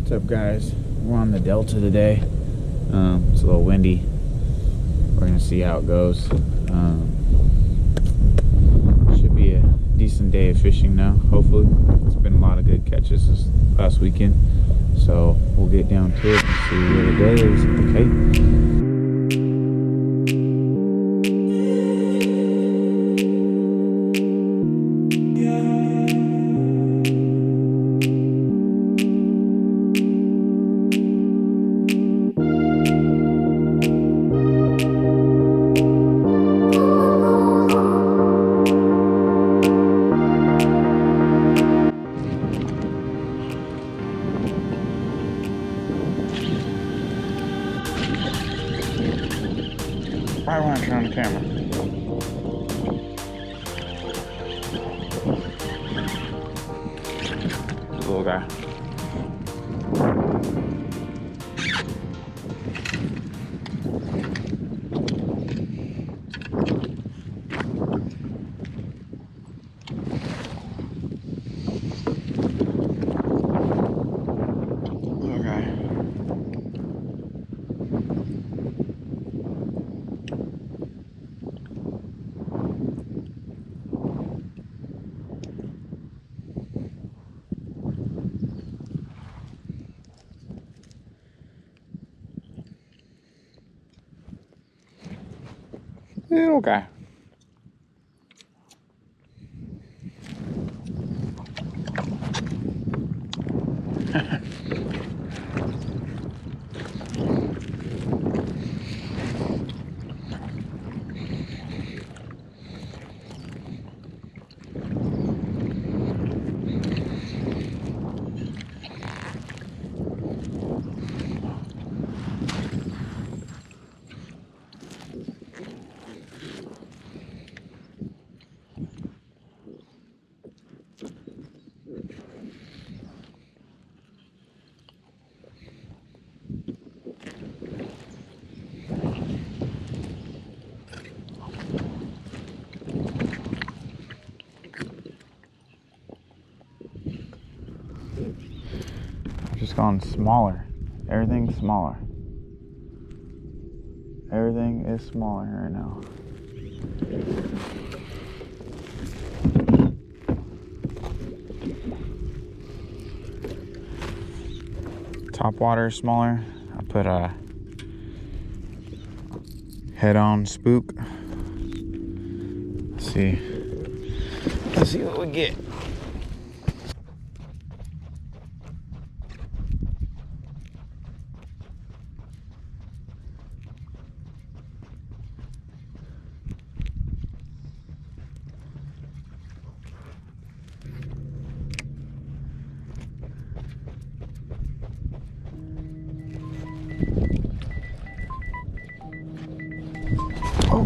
What's up, guys? We're on the Delta today. It's a little windy. We're gonna see how it goes. Should be a decent day of fishing now, hopefully. It's been a lot of good catches this past weekend, so we'll get down to it and see where the day is. Okay. Why want to turn on the camera? Little guy. Little guy. Little guy. Just gone smaller. Everything's smaller. Everything is smaller right now. Top water is smaller. I put a head-on spook. Let's see what we get. Oh,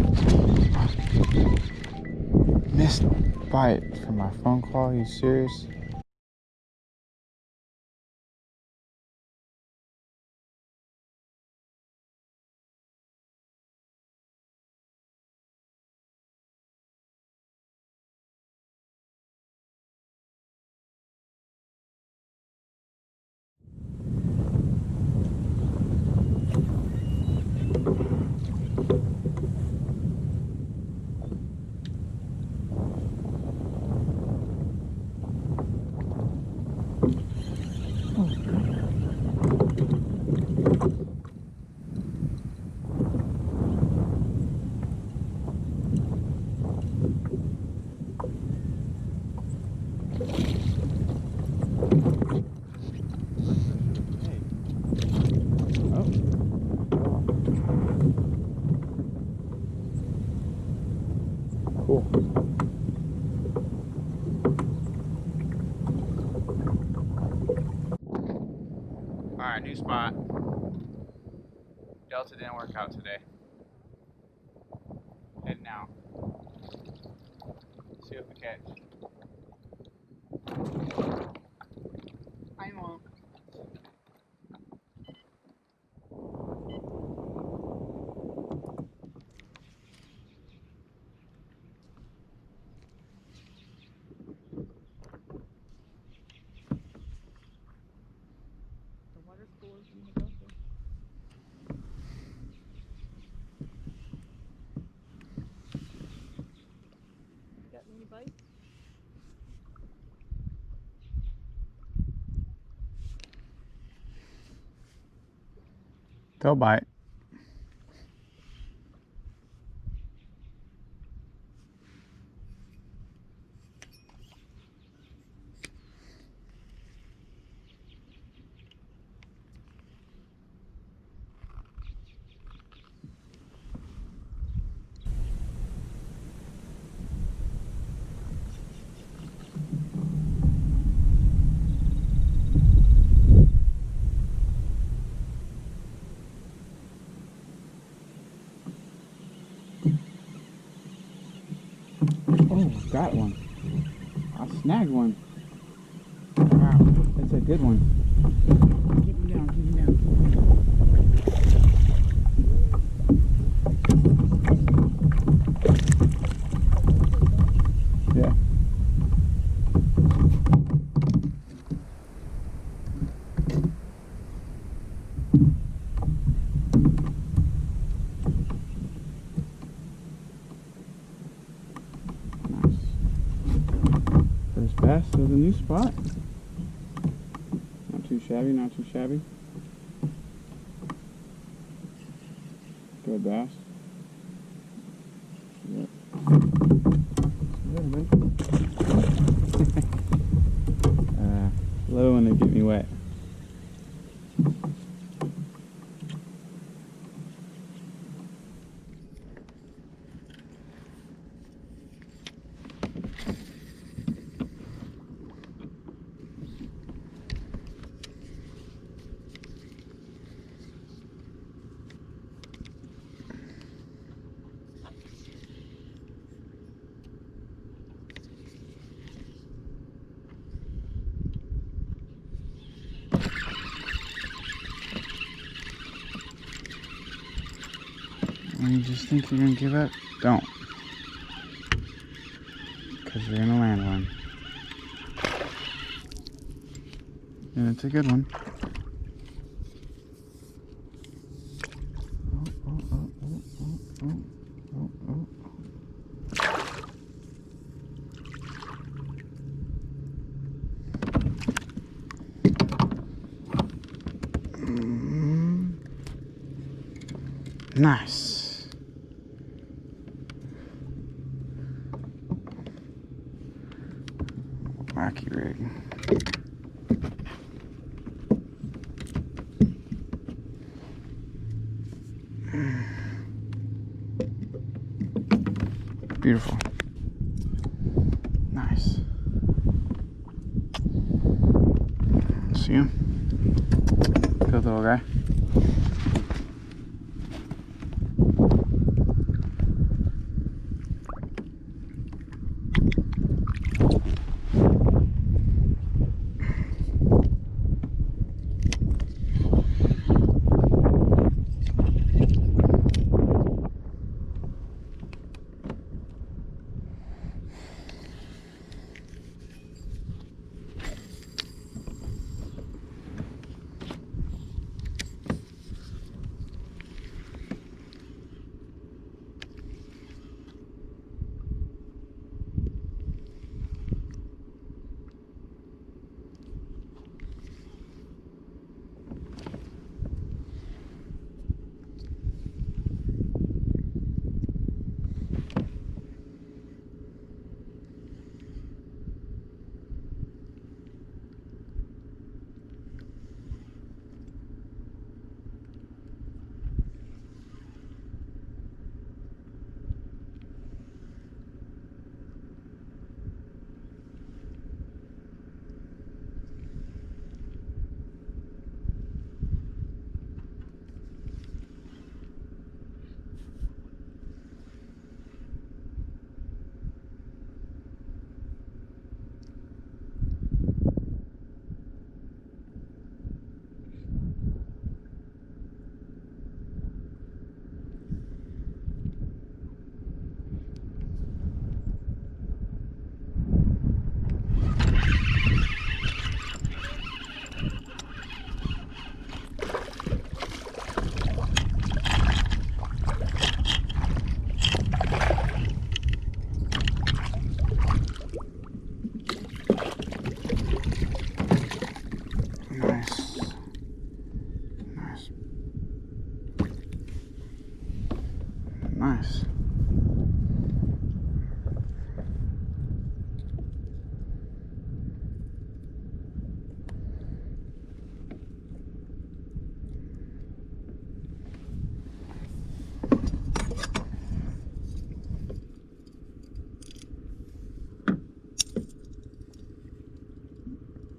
missed bite from my phone call. Are you serious? Cool. Alright, new spot. Delta didn't work out today. Heading out. See what we catch. I won't. They'll bite. Oh, got one. I snagged one. Wow, that's a good one. Keep him down, keep him down. Yeah. First bass of the new spot. Not too shabby, not too shabby. Good bass. Yep. Low one to get me wet. When you just think you're gonna give up, don't. Because you're gonna land one. And it's a good one. Nice. Wacky rig. Beautiful. Nice. See him? Good little guy.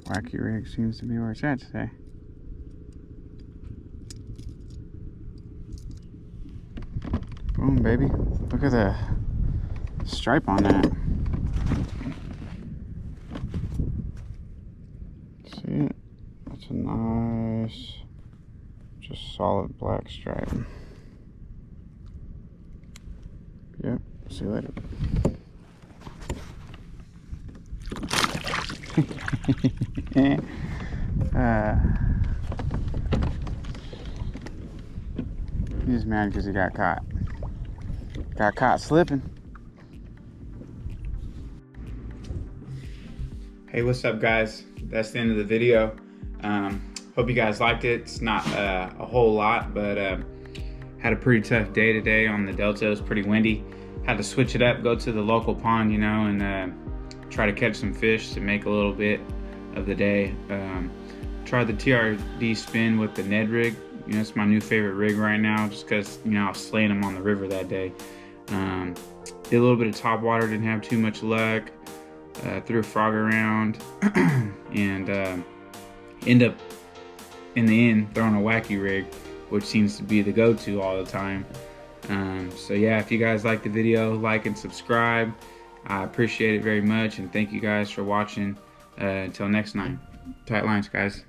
Wacky rig seems to be where it's at today. Boom, baby. Look at the stripe on that. See it? That's a nice, just solid black stripe. Yep, see you later. He's mad because he got caught. Got caught slipping. Hey, what's up, guys? That's the end of the video. Hope you guys liked it. It's not a whole lot, but had a pretty tough day today on the Delta. It was pretty windy. Had to switch it up, go to the local pond, you know, and try to catch some fish to make a little bit of the day. Tried the TRD spin with the Ned rig. You know, it's my new favorite rig right now, just because, you know, I was slaying them on the river that day. Did a little bit of top water, didn't have too much luck. Threw a frog around and end up in the end throwing a wacky rig, which seems to be the go-to all the time. So yeah, if you guys like the video, like and subscribe. I appreciate it very much, and thank you guys for watching. Until next time, tight lines, guys.